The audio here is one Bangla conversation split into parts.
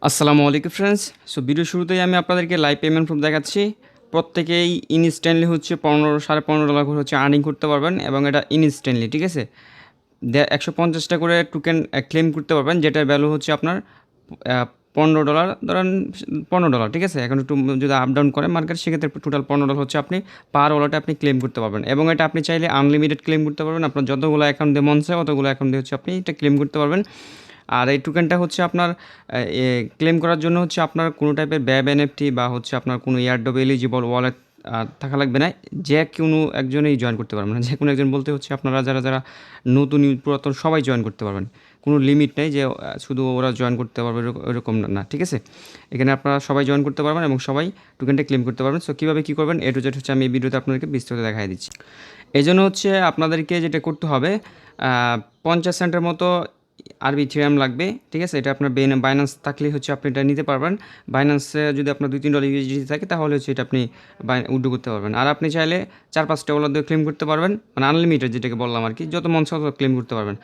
আসসালামু আলাইকুম ফ্রেন্ডস। সো ভিডিও শুরুতেই আমি আপনাদেরকে লাইভ পেমেন্ট প্রুফ দেখাচ্ছি। প্রত্যেকেই ইনস্ট্যান্টলি হচ্ছে $15 করে হচ্ছে আর্নিং করতে পারবেন এবং এটা ইনস্ট্যান্টলি, ঠিক আছে? 150টা করে টোকেন ক্লেম করতে পারবেন, যেটার ভ্যালু হচ্ছে আপনার $15, ধরেন $15, ঠিক আছে? এখন একটু যদি আপ ডাউন করে মার্কেট, সেক্ষেত্রে টোটাল $15 হচ্ছে আপনি পার ওয়ালেটে আপনি ক্লেম করতে পারবেন এবং এটা আপনি চাইলে আনলিমিটেড ক্লেম করতে পারবেন। আপনার যতগুলো অ্যাকাউন্ট দিয়ে মন চায় অতগুলো অ্যাকাউন্ট দিয়ে হচ্ছে আপনি এটা ক্লেম করতে পারবেন। আর এই টোকেনটা হচ্ছে আপনার ক্লেম করার জন্য হচ্ছে আপনার কোনো টাইপের ব্যাব এনএফটি বা হচ্ছে আপনার কোনো এয়ারড্রপ এলিজিবল ওয়ালেট থাকা লাগবে না। যে কোনো একজনেই জয়েন করতে পারবেন, যে কোনো একজন বলতে হচ্ছে আপনারা যারা যারা নতুন পুরাতন সবাই জয়েন করতে পারবেন। কোনো লিমিট নেই যে শুধু ওরা জয়েন করতে পারবে এরকম না, ঠিক আছে? এখানে আপনারা সবাই জয়েন করতে পারবেন এবং সবাই টোকেনটা ক্লেম করতে পারবেন। সো কীভাবে কী করবেন এ টু জেড হচ্ছে আমি এই ভিডিওতে আপনাদেরকে বিস্তারিত দেখাই দিচ্ছি। এই জন্য হচ্ছে আপনাদেরকে যেটা করতে হবে, 50 সেন্টের মতো আরবি ইথেরিয়াম লাগবে, ঠিক আছে? এটা আপনার বাইন্যান্স থাকলেই হচ্ছে আপনি এটা নিতে পারবেন। বাইন্যান্সে যদি আপনার $2-3 ইউএসডিটি থাকে তাহলে হচ্ছে এটা আপনি উইথড্র করতে পারবেন। আর আপনি চাইলে 4-5টা ওয়ালেট দিয়ে ক্লেম করতে পারবেন, মানে আনলিমিটেড যেটাকে বললাম আর কি, যত মন চায় তত ক্লেম করতে পারবেন।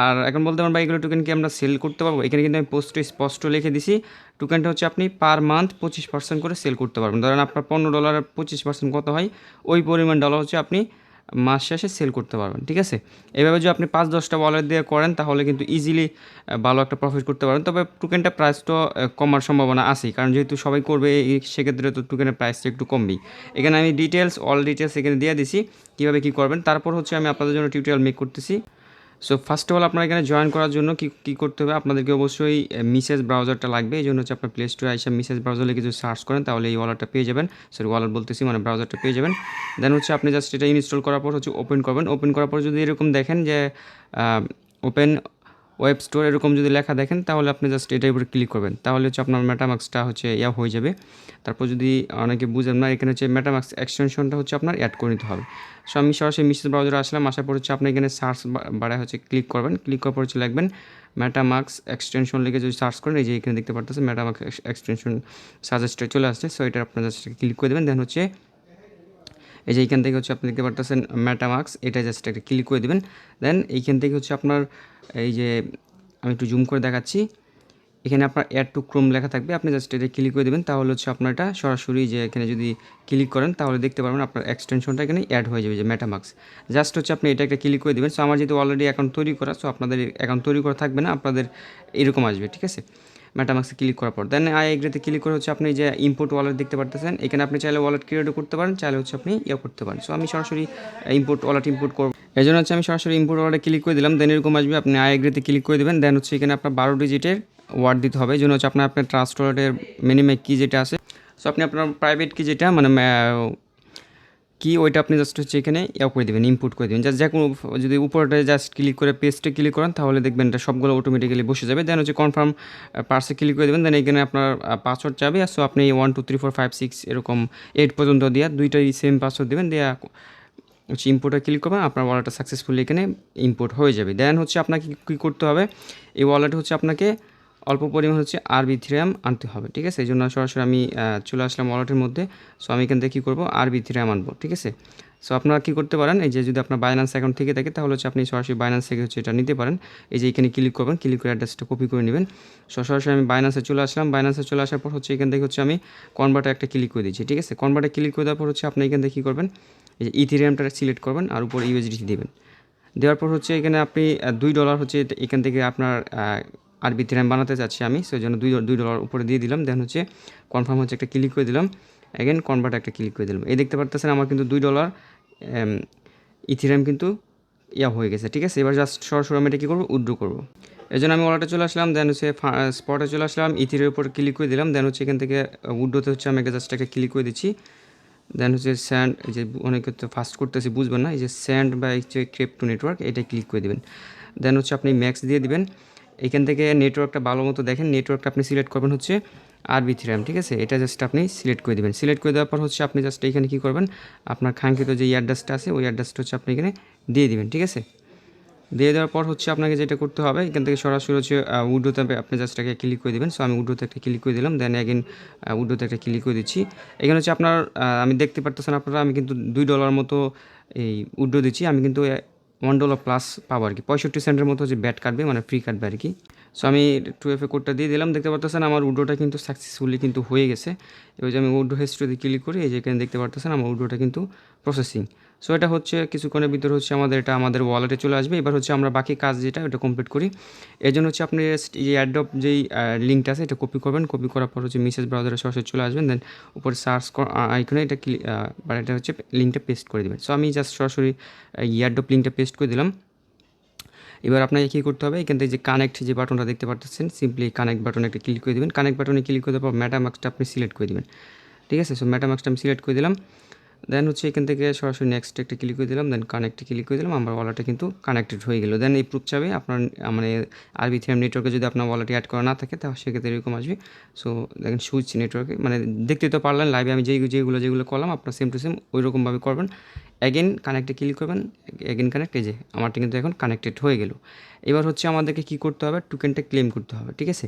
আর এখন বলতে পারেন ভাই এগুলো টোকেন কি আমরা সেল করতে পারবো? এখানে কিন্তু আমি পোস্টে স্পষ্ট লিখে দিছি, টোকেনটা হচ্ছে আপনি পার মান্থ 25% করে সেল করতে পারবেন। ধরেন আপনার $15 25% কত হয়, ওই পরিমাণ ডলার হচ্ছে আপনি মাস শেষে সেল করতে পারবেন, ঠিক আছে? এভাবে যদি আপনি 5-10টা ওয়ালেট দিয়ে করেন তাহলে কিন্তু ইজিলি ভালো একটা প্রফিট করতে পারবেন। তবে টোকেনটা প্রাইস তো কমার সম্ভাবনা আছেই, কারণ যেহেতু সবাই করবে সেক্ষেত্রে তো টোকেনের প্রাইসটা একটু কমবেই। এখানে আমি অল ডিটেলস এখানে দিয়ে দিছি কীভাবে কী করবেন। তারপর হচ্ছে আমি আপনাদের জন্য টিউটোরিয়াল মেক করতেছি। সো ফার্স্ট অফ অল আপনার এখানে জয়েন করার জন্য কী করতে হবে, আপনাদেরকে অবশ্যই মিসেজ ব্রাউজারটা লাগবে। এই জন্য হচ্ছে আপনার প্লে স্টোরে এসে মিসেজ ব্রাউজার লিখে যদি সার্চ করেন তাহলে এই ওয়ালেটটা পেয়ে যাবেন। সরি, ওয়ালেট বলতেছি, মানে ব্রাউজারটা পেয়ে যাবেন। দেন হচ্ছে আপনি জাস্ট এটা ইনস্টল করার পর হচ্ছে ওপেন করবেন। ওপেন করার পর যদি এরকম দেখেন যে ওপেন ওয়েব স্টোর এরকম যদি লেখা দেখেন তাহলে আপনি জাস্ট এটার উপরে ক্লিক করবেন, তাহলে হচ্ছে আপনার মেটামাক্সটা হচ্ছে হয়ে যাবে। তারপর যদি অনেকে বুঝেন না, এখানে হচ্ছে মেটামাক্স এক্সটেনশনটা হচ্ছে আপনার অ্যাড করে নিতে হবে। সো আমি সরাসরি মিসেস ব্রাউজারে আসলাম, আসার পর হচ্ছে আপনি এখানে সার্চ বারে হচ্ছে ক্লিক করবেন। ক্লিক করার পর হচ্ছে লিখবেন মেটামাক্স এক্সটেনশন লিখে যদি সার্চ করেন, এই যে এখানে দেখতে পারতেছেন মেটামাক্স এক্সটেনশন সাজেস্টে চলে আসছে। সো এটা আপনার জাস্ট ক্লিক করে দেবেন। দেন হচ্ছে এই যে এইখান থেকে হচ্ছে আপনি দেখতে পারতেছেন মেটামাক্স, এটা জাস্ট একটা ক্লিক করে দেবেন। দেন এইখান থেকে হচ্ছে আপনার এই যে আমি একটু জুম করে দেখাচ্ছি, এখানে আপনার অ্যাড টু ক্রোম লেখা থাকবে, আপনি জাস্ট এটা ক্লিক করে দেবেন। তাহলে হচ্ছে আপনার এটা সরাসরি যে এখানে যদি ক্লিক করেন তাহলে দেখতে পারবেন আপনার এক্সটেনশনটা এখানে অ্যাড হয়ে যাবে, যে মেটামাক্স। জাস্ট হচ্ছে আপনি এটা একটা ক্লিক করে দেবেন। সো আমার যেহেতু অলরেডি অ্যাকাউন্ট তৈরি করা, সো আপনাদের অ্যাকাউন্ট তৈরি করা থাকবে না, আপনাদের এরকম আসবে, ঠিক আছে? মেটামাক্সে ক্লিক করার পর দেন আই এগ্রিতে ক্লিক করে হচ্ছে আপনি যে ইম্পোর্ট ওয়ালেট দেখতে পারতেছেন, এখানে আপনি চাইলে ওয়ালেট ক্রিয়েটও করতে পারেন, চাইলে হচ্ছে আপনি করতে পারেন। সো আমি সরাসরি ইম্পোর্ট করব, এই জন্য হচ্ছে আমি সরাসরি ইম্পোর্ট ওয়ালেটে ক্লিক করে দিলাম। দেন এরকম আসবে, আপনি আই এগ্রিতে ক্লিক করে দেবেন। দেন হচ্ছে এখানে আপনার 12 ডিজিটের ওয়ার্ড দিতে হবে, এই জন্য হচ্ছে আপনার ট্রাস্ট ওয়ালেটের মিনিমাম কি যেটা আছে, সো আপনি আপনার প্রাইভেট কি যেটা মানে কি ওইটা আপনি জাস্ট হচ্ছে এখানে করে দেবেন, ইনপুট করে দেবেন। জাস্ট যে কোনো যদি উপরটা জাস্ট ক্লিক করে পেস্টে ক্লিক করেন তাহলে দেখবেন এটা সবগুলো অটোমেটিক্যালি বসে যাবে। দেন হচ্ছে কনফার্ম পার্সে ক্লিক করে দেবেন। দেন এখানে আপনার পাসওয়ার্ড চাবে, সো আপনি 1 2 3 4 5 6 এরকম 8 পর্যন্ত দিয়ে দুইটাই সেম পাসওয়ার্ড দেবেন, দেওয়া হচ্ছে ইম্পোর্টে ক্লিক করবেন, আপনার ওয়ালেটটা সাকসেসফুলি এখানে ইম্পোর্ট হয়ে যাবে। দেন হচ্ছে আপনাকে কী করতে হবে, এই ওয়ালেটে হচ্ছে আপনাকে অল্প পরিমাণ হচ্ছে আরবি ইথেরিয়াম আনতে হবে, ঠিক আছে? এই জন্য সরাসরি আমি চলে আসলাম ওয়ালেটের মধ্যে। সো আমি এখান থেকে কী করবো, আরবি ইথেরিয়াম আনবো, ঠিক আছে? সো আপনারা কী করতে পারেন, এই যে যদি আপনার বাইন্যান্স অ্যাকাউন্ট থেকে থাকে তাহলে হচ্ছে আপনি সরাসরি বাইন্যান্স থেকে হচ্ছে এটা নিতে পারেন। এই যে এখানে ক্লিক করবেন, ক্লিক করে অ্যাড্রেসটা কপি করে নেবেন। সো সরাসরি আমি বাইন্যান্সে চলে আসলাম। বাইন্যান্সে চলে আসার পর হচ্ছে এখান থেকে হচ্ছে আমি কনভার্টে একটা ক্লিক করে দিচ্ছি, ঠিক আছে? কনভার্টে ক্লিক করে দেওয়ার পর হচ্ছে আপনি এখান থেকে কী করবেন, এই যে ইথেরিয়ামটা সিলেক্ট করবেন আর উপর ইউএসডিটি দেবেন। দেওয়ার পর হচ্ছে এখানে আপনি $2 হচ্ছে এখান থেকে আপনার আরবি ইথেরিয়াম বানাতে চাচ্ছি আমি, সেই জন্য $2 উপরে দিয়ে দিলাম। দেন হচ্ছে কনফার্ম হচ্ছে একটা ক্লিক করে দিলাম, অ্যাগেন কনভার্ট একটা ক্লিক করে দিলাম। এই দেখতে পারতেছেন আমার কিন্তু $2 ইথেরিয়াম কিন্তু হয়ে গেছে, ঠিক আছে? এবার জাস্ট সরাসরি আমি এটা কী করবো, উইথড্র করবো। এই জন্য আমি ওয়ালেটে চলে আসলাম। দেন হচ্ছে স্পটে চলে আসলাম, ইথেরিয়ামের উপর ক্লিক করে দিলাম। দেন হচ্ছে এখান থেকে উইথড্রোতে হচ্ছে আমি জাস্ট একটা ক্লিক করে দিচ্ছি। দেন হচ্ছে স্যান্ড, এই যে অনেকে তো ফাস্ট করতেছি বুঝবেন না, এই যে স্যান্ড বা হচ্ছে ক্রিপ্টো নেটওয়ার্ক, এটা ক্লিক করে দেবেন। দেন হচ্ছে আপনি ম্যাক্স দিয়ে দিবেন। এখান থেকে নেটওয়ার্কটা ভালো মতো দেখেন, নেটওয়ার্কটা আপনি সিলেক্ট করবেন হচ্ছে আরবি ইথেরিয়াম, ঠিক আছে? এটা জাস্ট আপনি সিলেক্ট করে দেবেন। সিলেক্ট করে দেওয়ার পর হচ্ছে আপনি জাস্ট এখানে কী করবেন, আপনার কাঙ্ক্ষিত যে অ্যাড্রেসটা আছে ওই অ্যাড্রেসটা হচ্ছে আপনি এখানে দিয়ে দিবেন, ঠিক আছে? দিয়ে দেওয়ার পর হচ্ছে আপনাকে যেটা করতে হবে, এখান থেকে সরাসরি হচ্ছে উইড্রোতে আপনি জাস্ট একটা ক্লিক করে দেবেন। সো আমি উইড্রোতে একটা ক্লিক করে দিলাম। দেন অ্যাগেন উইড্রোতে একটা ক্লিক করে দিচ্ছি। এখানে হচ্ছে আপনার আমি দেখতে পারতেছেন আপনারা, আমি কিন্তু $2 মতো এই উইড্রো দিচ্ছি। আমি কিন্তু $1 প্লাস পাবো আর কি, 65 সেন্টের মতো হচ্ছে ব্যাট কাটবে, মানে ফ্রি কাটবে আর কি। সো আমি 2FA কোডটা দিয়ে দিলাম, দেখতে পারতেছেন আমার উইড্রোটা কিন্তু সাকসেসফুলি কিন্তু হয়ে গেছে। এবার যে আমি উইড্রো হিস্ট্রিতে ক্লিক করি, এই যে এখানে দেখতে পারতেছেন আমার উইড্রোটা কিন্তু প্রসেসিং। সো এটা হচ্ছে কিছুক্ষণের ভিতরে হচ্ছে আমাদের ওয়ালেটে চলে আসবে। এবার হচ্ছে আমরা বাকি কাজ যেটা ওটা কমপ্লিট করি। এর জন্য হচ্ছে আপনি এই অ্যাডপ যেই লিঙ্কটা আছে এটা কপি করবেন, কপি করার পর হচ্ছে মেসেজ ব্রাউজারে সরাসরি চলে আসবেন, দেন উপরে সার্চ আইকনে এটা এটা হচ্ছে লিঙ্কটা পেস্ট করে দেবেন। সো আমি জাস্ট সরাসরি অ্যাডপ লিঙ্কটা পেস্ট করে দিলাম। এবার আপনাকে কী করতে হবে, এখান থেকে যে কানেক্ট যে বাটনটা দেখতে পাচ্ছেন, সিম্পলি কানেক্ট বাটনে একটা ক্লিক করে দেবেন। কানেক্ট বাটনে ক্লিক করে দেওয়ার পর মেটামাস্কটা আপনি সিলেক্ট করে দেবেন, ঠিক আছে। সো মেটামাস্কটা আমি সিলেক্ট করে দিলাম, দেন হচ্ছে এখান থেকে সরাসরি নেক্সট একটা ক্লিক করে দিলাম, দেন কানেক্টে ক্লিক করে দিলাম, আমার ওয়ালেটটা কিন্তু কানেক্টেড হয়ে গেল। দেন এই প্রুফ চাবে আপনার মানে আরবি থিয়াম নেটওয়ার্কে যদি আপনার ওয়ালেটে অ্যাড করা না থাকে তাহলে সেক্ষেত্রে এরকম আসবে। সো দেখেন সুইচ নেটওয়ার্কে মানে দেখতে তো পারলেন লাইভে আমি যেগুলো করলাম আপনার সেম টু সেম ওই রকমভাবে করবেন। অ্যাগেন কানেক্টে ক্লিক করবেন, অ্যাগেন কানেক্ট, এই যে আমারটা কিন্তু এখন কানেক্টেড হয়ে গেল। এবার হচ্ছে আমাদেরকে কী করতে হবে, টোকেনটা ক্লেম করতে হবে, ঠিক আছে।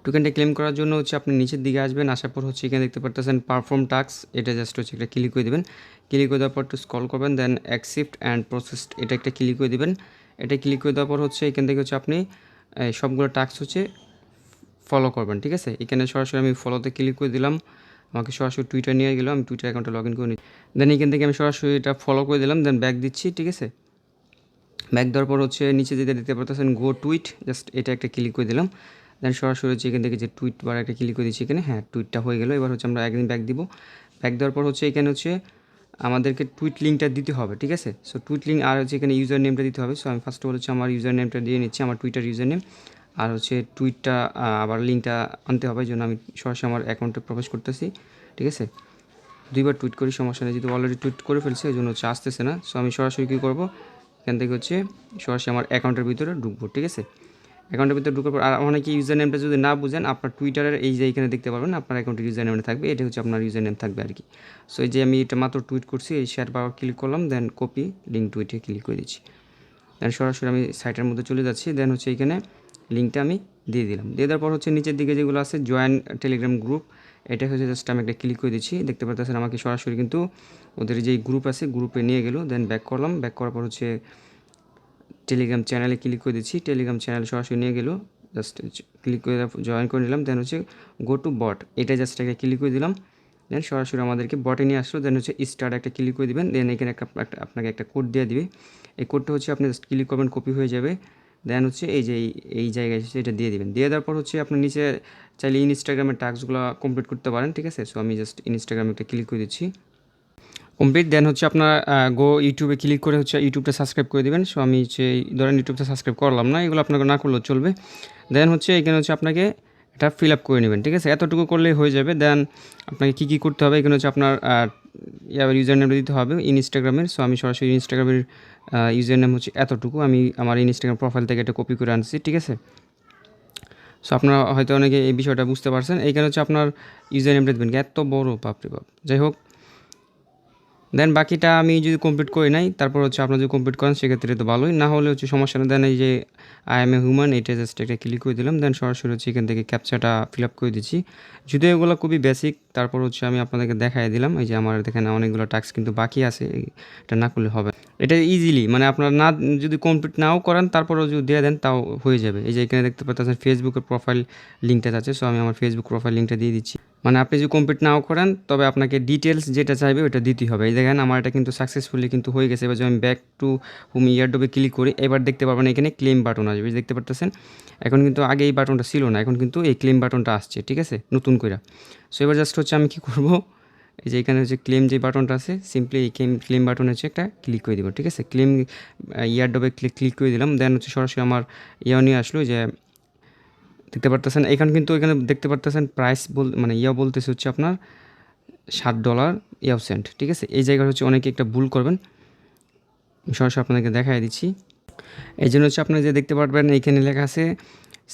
টোকেনটা ক্লেম করার জন্য হচ্ছে আপনি নিচের দিকে আসবেন, আসার পর হচ্ছে এখানে দেখতে পারতেছেন পারফর্ম টাস্ক, এটা জাস্ট হচ্ছে একটা ক্লিক করে দেবেন। ক্লিক করে দেওয়ার পর একটু স্ক্রল করবেন, দেন অ্যাকসেপ্ট অ্যান্ড প্রসেসড এটা একটা ক্লিক করে দেবেন। এটা ক্লিক করে দেওয়ার পর হচ্ছে এখান থেকে হচ্ছে আপনি সবগুলো টাস্ক হচ্ছে ফলো করবেন, ঠিক আছে। এখানে সরাসরি আমি ফলোতে ক্লিক করে দিলাম, আমাকে সরাসরি টুইটার নিয়ে গেলো, আমি টুইটার অ্যাকাউন্টে লগ ইন করে নিই। দেন এখান থেকে আমি সরাসরি এটা ফলো করে দিলাম, দেন ব্যাক দিচ্ছি, ঠিক আছে। ব্যাক দেওয়ার পর হচ্ছে নিচে যেটা দেখতে পারতেছেন গো টুইট, জাস্ট এটা একটা ক্লিক করে দিলাম। দেন সরাসরি হচ্ছে এখান থেকে যে টুইট বার একটা ক্লিক করে দিচ্ছি এখানে, হ্যাঁ টুইটটা হয়ে গেলো। এবার হচ্ছে আমরা একদিন ব্যাক দিব। ব্যাক দেওয়ার পর হচ্ছে এখানে হচ্ছে আমাদেরকে টুইট লিঙ্কটা দিতে হবে, ঠিক আছে। সো টুইট লিঙ্ক আর হচ্ছে এখানে ইউজার নেমটা দিতে হবে। সো আমি ফার্স্ট অফ অল হচ্ছে আমার ইউজার নেমটা দিয়ে নিচ্ছি, আমার টুইটার ইউজার নেম, আর হচ্ছে টুইটটা আবার লিঙ্কটা আনতে হবে, এই জন্য আমি সরাসরি আমার অ্যাকাউন্টে প্রবেশ করতেছি, ঠিক আছে। দুইবার টুইট করি সমস্যা নেই, যেহেতু অলরেডি টুইট করে ফেলছি ওই জন্য হচ্ছে আসতেছে না। সো আমি সরাসরি কী করবো, এখান থেকে হচ্ছে সরাসরি আমার অ্যাকাউন্টের ভিতরে ঢুকবো, ঠিক আছে। অ্যাকাউন্টের ভিতরে ঢুকার পর আর অনেকে ইউজার নেমটা যদি না বুঝেন, আপনার টুইটারের এই যে এখানে দেখতে পারবেন আপনার অ্যাকাউন্টের ইউজার নেমটা থাকবে, এটা হচ্ছে আপনার ইউজার নেম থাকবে আর কি। সো এই যে আমি এটা মাত্র টুইট করছি, এই শেয়ার পাওয়ার ক্লিক করলাম, দেন কপি লিঙ্ক টুইটে ক্লিক করে দিচ্ছি। দেন সরাসরি আমি সাইটের মধ্যে চলে যাচ্ছি, দেন হচ্ছে এখানে লিঙ্কটা আমি দিয়ে দিলাম। দিয়ে দেওয়ার পর হচ্ছে নিচের দিকে যেগুলো আছে জয়েন টেলিগ্রাম গ্রুপ, এটা হচ্ছে জাস্ট আমি একটা ক্লিক করে দিচ্ছি। দেখতে পাচ্ছেন আমাকে সরাসরি কিন্তু ওদের যেই গ্রুপ আছে গ্রুপে নিয়ে গেল। দেন ব্যাক করলাম, ব্যাক করার পর হচ্ছে টেলিগ্রাম চ্যানেলে ক্লিক করে দিচ্ছি, টেলিগ্রাম চ্যানেলে সরাসরি নিয়ে গেল। জাস্ট ক্লিক করে জয়েন করে নিলাম, দেন হচ্ছে গো টু বট, এটা জাস্ট একটা ক্লিক করে দিলাম। দেন সরাসরি আমাদেরকে বটে নিয়ে আসলো। দেন হচ্ছে স্টার্ট একটা ক্লিক করে দেবেন, দেন এখানে আপনাকে একটা কোড দিয়ে দিবে। এই কোডটা হচ্ছে আপনি জাস্ট ক্লিক করবেন, কপি হয়ে যাবে। দেন হচ্ছে এই যে এই জায়গায় এসে এটা দিয়ে দিবেন। দিয়ে দেওয়ার পর হচ্ছে আপনার নিচে চাইলে ইনস্টাগ্রামের টাস্কগুলো কমপ্লিট করতে পারেন, ঠিক আছে। সো আমি জাস্ট ইনস্টাগ্রামে একটা ক্লিক করে দিচ্ছি, কমপ্লিট। দেন হচ্ছে আপনার গো ইউটিউবে ক্লিক করে হচ্ছে ইউটিউবটা সাবস্ক্রাইব করে দেবেন। সো আমি হচ্ছে ধরেন ইউটিউবটা সাবস্ক্রাইব করলাম না, এগুলো আপনাকে না করলেও চলবে। দেন হচ্ছে এখানে হচ্ছে আপনাকে এটা ফিল আপ করে নেবেন, ঠিক আছে। এতটুকু করলেই হয়ে যাবে। দেন আপনাকে কী কী করতে হবে, এখানে হচ্ছে আপনার ইউজার নেমটা দিতে হবে ইনস্টাগ্রামের। সো আমি সরাসরি ইনস্টাগ্রামের ইউজার নেম হচ্ছে এতটুকু, আমি আমার ইনস্টাগ্রাম প্রোফাইল থেকে এটা কপি করে আনছি, ঠিক আছে। সো আপনারা হয়তো অনেকে এই বিষয়টা বুঝতে পারছেন। এইখানে হচ্ছে আপনার ইউজার নেমটা দেবেন, এত বড় বাপরে বাপ, যাই হোক। দেন বাকিটা আমি যদি কমপ্লিট করি নাই, তারপর হচ্ছে আপনারা যদি কমপ্লিট করেন সেক্ষেত্রে তো ভালোই, না হলে হচ্ছে সমস্যা না। দেন এই যে আই এম এ হিউম্যান, এটা জাস্ট একটা ক্লিক করে দিলাম। দেন সরাসরি হচ্ছে এখান থেকে ক্যাপচাটা ফিল আপ করে দিচ্ছি, যদিও এগুলো খুবই বেসিক। তারপর হচ্ছে আমি আপনাদেরকে দেখাই দিলাম, এই যে আমার দেখেন অনেকগুলো টাস্ক কিন্তু বাকি আছে, এটা না করলে হবে। এটা ইজিলি মানে আপনার না যদি কমপ্লিট নাও করেন তারপরেও যদি দিয়ে দেন তাও হয়ে যাবে। এই যে এখানে দেখতে পাচ্ছেন ফেসবুকের প্রোফাইল লিঙ্কটা আছে, সো আমি আমার ফেসবুক প্রোফাইল লিঙ্কটা দিয়ে দিচ্ছি। মানে আপনি যদি কমপ্লিট নাও করেন তবে আপনাকে ডিটেলস যেটা চাইবে ওটা দিতেই হবে। এই দেখেন আমার এটা কিন্তু সাকসেসফুলি কিন্তু হয়ে গেছে। এবার যদি আমি ব্যাক টু হোম ইয়ারডোবে ক্লিক করি, এবার দেখতে পারবেন এখানে ক্লেম বাটন আসবে, দেখতে পারতেছেন। এখন কিন্তু আগে এই বাটনটা ছিল না, এখন কিন্তু এই ক্লেম বাটনটা আসছে, ঠিক আছে, নতুন করে। সো এবার জাস্ট হচ্ছে আমি কী করবো, এই যে এখানে হচ্ছে ক্লেম যে বাটনটা আছে, সিম্পলি এই ক্লেম বাটন হচ্ছে একটা ক্লিক করে দিব, ঠিক আছে। ক্লেম ইয়ারডোবে ক্লিক করে দিলাম। দেন হচ্ছে সরাসরি আমার নিয়ে আসলো, যে দেখতে পারতেছেন এখানে কিন্তু এখানে দেখতে পারতেছেন প্রাইস মানে বলতেছে হচ্ছে আপনার $7 ঠিক আছে। এই জায়গায় হচ্ছে অনেকে একটা ভুল করবেন, সরাসরি আপনাদেরকে দেখাই দিচ্ছি। এই জন্য হচ্ছে আপনারা যে দেখতে পারবেন এখানে লেখা আছে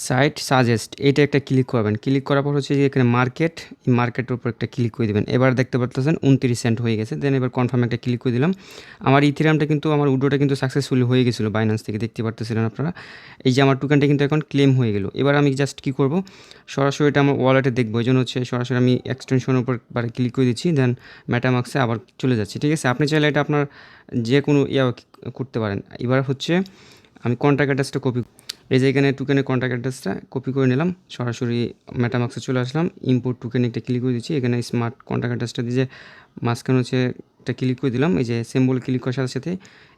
সাইট সাজেস্ট, এটা একটা ক্লিক করবেন। ক্লিক করার পর হচ্ছে যে এখানে মার্কেট, এই মার্কেটের উপর একটা ক্লিক করে দেবেন। এবার দেখতে পাচ্ছেন 29 সেন্ট হয়ে গেছে। দেন এবার কনফার্ম একটা ক্লিক করে দিলাম। আমার ইথেরিয়ামটা কিন্তু আমার উডোটা কিন্তু সাকসেসফুলি হয়ে গেছিলো বাইন্যান্স থেকে, দেখতে পারতেছিলেন আপনারা। এই যে আমার টোকেনটা কিন্তু এখন ক্লেম হয়ে গেল। এবার আমি জাস্ট কী করব, সরাসরি এটা আমার ওয়ালেটে দেখবো। এই জন্য হচ্ছে সরাসরি আমি এক্সটেনশনের উপর ক্লিক করে দিচ্ছি, দেন মেটামাস্কে আবার চলে যাচ্ছি, ঠিক আছে। আপনি চাইলে এটা আপনার যে কোনো করতে পারেন। এবার হচ্ছে আমি কন্ট্যাক্ট অ্যাড্রেসটা কপি, এই যে এখানে টোকেনের কন্ট্যাক্ট অ্যাড্রেসটা কপি করে নিলাম, সরাসরি মেটামাক্সে চলে আসলাম, ইম্পোর্ট টোকেন একটা ক্লিক করে দিচ্ছি, এখানে স্মার্ট কন্ট্যাক্ট অ্যাড্রেসটা দিয়ে মাঝখানে হচ্ছে একটা ক্লিক করে দিলাম, এই যে সিম্বল ক্লিক করার সাথে সাথে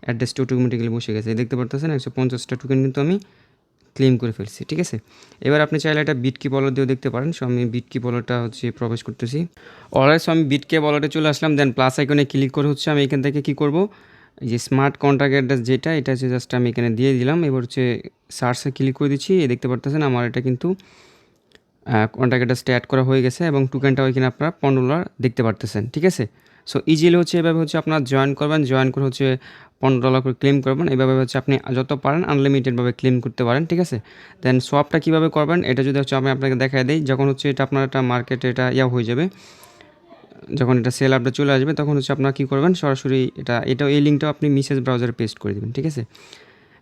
অ্যাড্রেসটা অটোমেটিক্যালি বসে গেছে, দেখতে পারতেছেন 150টা টোকেন কিন্তু আমি ক্লেম করে ফেলছি। ঠিক আছে, এবার আপনি চাইলে এটা বিটকি ওয়ালেট দিয়েও দেখতে পারেন। সো আমি বিটকি ওয়ালেটটা হচ্ছে প্রবেশ করতেছি। অলরাইট, সো আমি বিটকি ওয়ালেটে চলে আসলাম, দেন প্লাস আইকনে ক্লিক করে হচ্ছে আমি এখান থেকে কী করব, এই যে স্মার্ট কন্ট্যাক্ট অ্যাড্রেস যেটা, এটা হচ্ছে জাস্ট আমি এখানে দিয়ে দিলাম। এবার হচ্ছে সার্চে ক্লিক করে দিচ্ছি, দেখতে পারতেছেন আমার এটা কিন্তু কন্ট্যাক্ট অ্যাড্রেসটা অ্যাড করা হয়ে গেছে এবং টোকেনটাও এখানে আপনারা $15 দেখতে পারতেছেন। ঠিক আছে, সো ইজিলি হচ্ছে এভাবে হচ্ছে আপনার জয়েন করবেন, জয়েন করে হচ্ছে $15 করে ক্লেম করবেন। এভাবে হচ্ছে আপনি যত পারেন আনলিমিটেডভাবে ক্লেম করতে পারেন। ঠিক আছে, দেন সোয়াপটা কীভাবে করবেন এটা যদি হচ্ছে আমি আপনাকে দেখাই দিই। যখন হচ্ছে এটা আপনার একটা মার্কেটে এটা হয়ে যাবে, যখন এটা সেল আপডেট চলে আসবে তখন হচ্ছে আপনারা কী করবেন, সরাসরি এই লিঙ্কটাও আপনি মেসেজ ব্রাউজারে পেস্ট করে দেবেন। ঠিক আছে,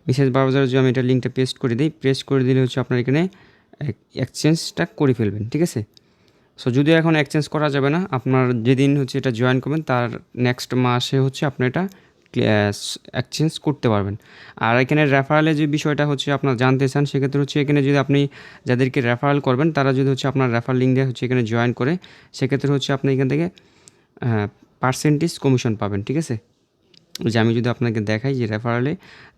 মেসেজ ব্রাউজারে যদি আমি এটা লিঙ্কটা পেস্ট করে দিই, পেস্ট করে দিলে হচ্ছে আপনার এখানে এক্সচেঞ্জটা করে ফেলবেন। ঠিক আছে, সো যদিও এখন এক্সচেঞ্জ করা যাবে না, আপনার যেদিন হচ্ছে এটা জয়েন করবেন তার নেক্সট মাসে হচ্ছে আপনি এটা এক্সচেঞ্জ করতে পারবেন। আর এখানে রেফারেলের যে বিষয়টা হচ্ছে আপনার জানতে চান, সেক্ষেত্রে হচ্ছে এখানে যদি আপনি যাদেরকে রেফারেল করবেন তারা যদি হচ্ছে আপনার রেফার লিঙ্ক দিয়ে হচ্ছে এখানে জয়েন করে, সেক্ষেত্রে হচ্ছে আপনি এখান থেকে পার্সেন্টেজ কমিশন পাবেন। ঠিক আছে, যে আমি যদি আপনাকে দেখাই যে রেফারেলে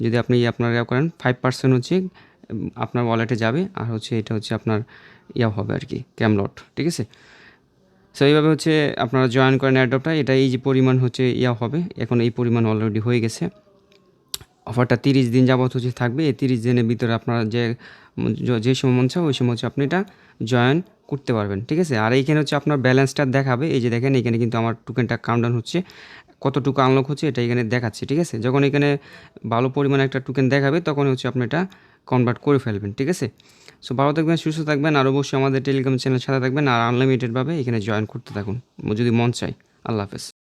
যদি আপনি আপনার করেন 5% হচ্ছে আপনার ওয়ালেটে যাবে, আর হচ্ছে এটা হচ্ছে আপনার হবে আর কি ক্যামলট। ঠিক আছে, সো এইভাবে হচ্ছে আপনারা জয়েন করেন অ্যাডপটা, এটা এই যে পরিমাণ হচ্ছে হবে, এখন এই পরিমাণ অলরেডি হয়ে গেছে। অফারটা 30 দিন যাবত হচ্ছে থাকবে, এই 30 দিনের ভিতরে আপনারা যে সময় মন চায় ওই সময় হচ্ছে আপনি এটা জয়েন করতে পারবেন। ঠিক আছে, আর এইখানে হচ্ছে আপনার ব্যালেন্সটা দেখাবে, এই যে দেখেন এখানে কিন্তু আমার টোকেনটা কাউন্টডাউন হচ্ছে, কতটুকু আনলক হচ্ছে এটা এখানে দেখাচ্ছে। ঠিক আছে, যখন এখানে ভালো পরিমাণে একটা টোকেন দেখাবে তখন হচ্ছে আপনি এটা কনভার্ট করে ফেলবেন। ঠিক আছে, সো ভালো থাকবেন, সুস্থ থাকবেন, আর অবশ্যই আমাদের টেলিগ্রাম চ্যানেল সাথে থাকবেন, আর আনলিমিটেডভাবে এখানে জয়েন করতে থাকুন যদি মন চায়। আল্লাহ হাফেজ।